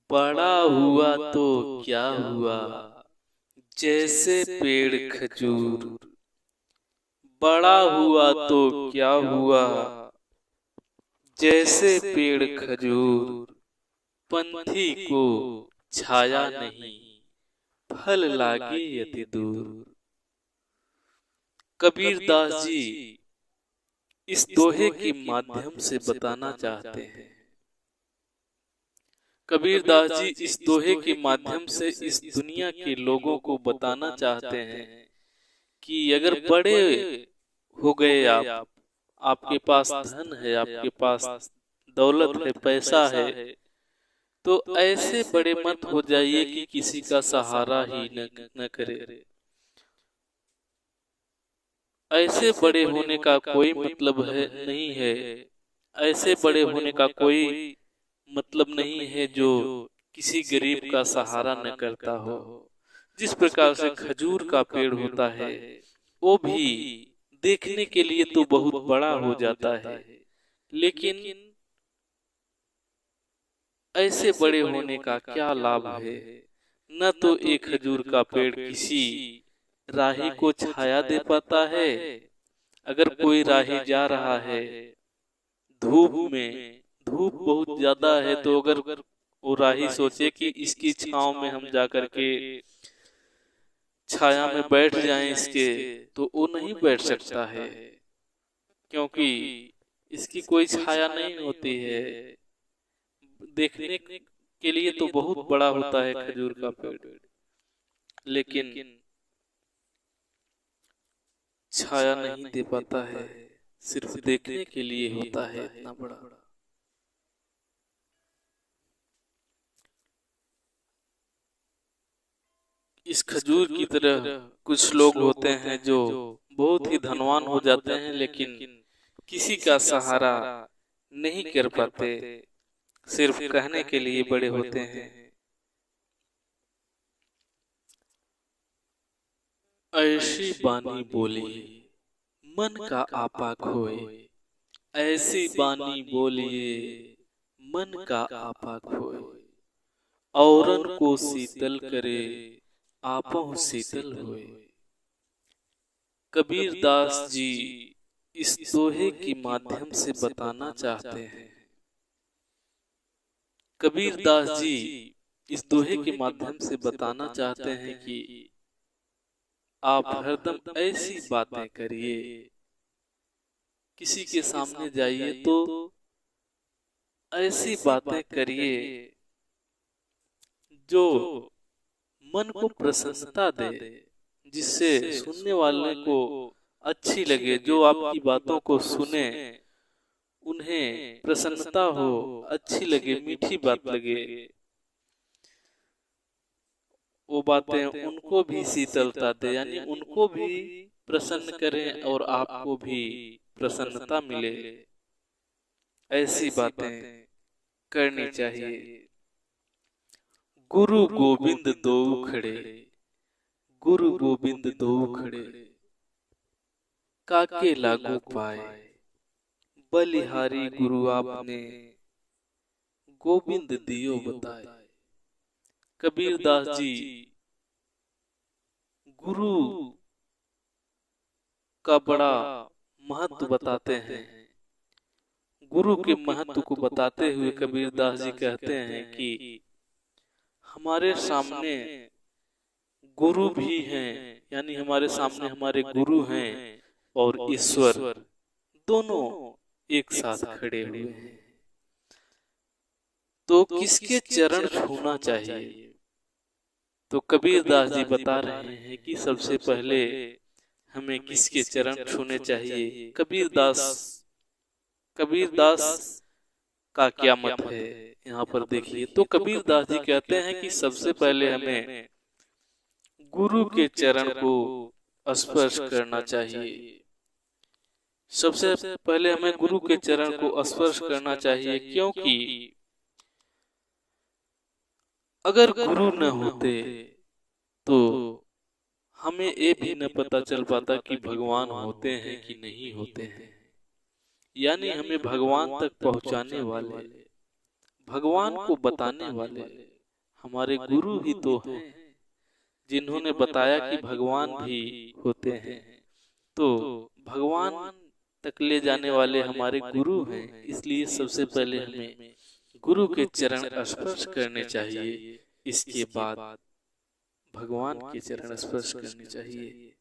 बड़ा हुआ तो क्या हुआ, जैसे पेड़ खजूर। बड़ा हुआ तो क्या हुआ, जैसे पेड़ खजूर। पंथी को छाया नहीं, फल लागे यति दूर। कबीर दास जी इस दोहे के माध्यम से बताना चाहते हैं। कबीर दास जी इस दोहे के माध्यम से इस दुनिया के लोगों को बताना चाहते हैं कि अगर बड़े हो गए आप, आपके पास धन है, आपके पास दौलत है, पैसा है, तो ऐसे बड़े मत हो जाइए कि किसी का सहारा ही न करे। ऐसे बड़े होने का कोई मतलब है नहीं है। ऐसे बड़े होने का कोई मतलब नहीं है जो किसी गरीब का सहारा न करता हो। जिस प्रकार से खजूर का पेड़ होता है, वो भी देखने के लिए तो बहुत बड़ा हो जाता है, लेकिन ऐसे बड़े होने का क्या लाभ है। न तो एक खजूर का पेड़ किसी राही को छाया दे पाता है। अगर कोई राही जा रहा है धूप में, धूप बहुत ज्यादा है, तो अगर वो राही सोचे कि इसकी छांव में हम जाकर के छाया में बैठ जाएं इसके, तो वो नहीं बैठ सकता है, क्योंकि इसकी कोई छाया नहीं होती है। देखने के लिए तो बहुत बड़ा होता है खजूर का पेड़, लेकिन छाया नहीं दे पाता है, सिर्फ देखने के लिए होता है इतना बड़ा। इस खजूर की तरह कुछ लोग होते हैं जो बहुत ही धनवान हो जाते हैं, लेकिन किसी का सहारा नहीं कर पाते, सिर्फ कहने के लिए बड़े होते हैं। ऐसी बानी बोली मन का आपा खोए, ऐसी बानी बोलिए मन का आपा खोए। औरन को शीतल करे, आपो शीतल होए। कबीर दास जी इस दोहे के माध्यम से बताना चाहते हैं। कबीर दास जी इस दोहे के माध्यम से बताना चाहते हैं कि आप हरदम ऐसी बातें करिए, किसी के सामने जाइए तो ऐसी बातें करिए जो मन को प्रसन्नता दे, जिससे सुनने वाले को अच्छी लगे। जो आपकी बातों को सुने उन्हें प्रसन्नता हो, अच्छी लगे, मीठी बात लगे, वो बातें उनको भी शीतलता दे, यानी उनको भी प्रसन्न करें और आपको भी प्रसन्नता मिले। ऐसी बातें करनी चाहिए। गुरु गोविंद दो खड़े, गुरु गोविंद दो खड़े, काके लागू पाए। बलिहारी गुरु आपने, गोविंद दियो बताए। कबीर दास जी गुरु का बड़ा महत्व बताते हैं। गुरु के महत्व को बताते हुए कबीर दास जी कहते हैं कि हमारे सामने गुरु भी हैं, यानी हमारे सामने हमारे गुरु हैं और ईश्वर, दोनों एक साथ खड़े हुए हैं। तो किसके चरण छूना चाहिए? तो कबीर दास जी बता रहे हैं कि सबसे पहले हमें किसके चरण छूने चाहिए। कबीर दास का क्या मत है यहाँ पर देखिए। तो कबीर दास जी कहते हैं कि सबसे पहले हमें गुरु के चरण को स्पर्श करना चाहिए। सबसे पहले हमें गुरु के चरण को स्पर्श करना चाहिए, क्योंकि अगर गुरु न होते तो हमें ये भी न पता चल पाता कि भगवान होते हैं कि नहीं होते हैं। यानी हमें भगवान तक पहुंचाने वाले, भगवान को बताने वाले हमारे गुरु ही तो हैं, जिन्होंने बताया कि भगवान भी होते हैं। तो भगवान तक ले जाने वाले हमारे गुरु हैं, इसलिए सबसे पहले हमें गुरु के चरण स्पर्श करने चाहिए, इसके बाद भगवान के चरण स्पर्श करने चाहिए।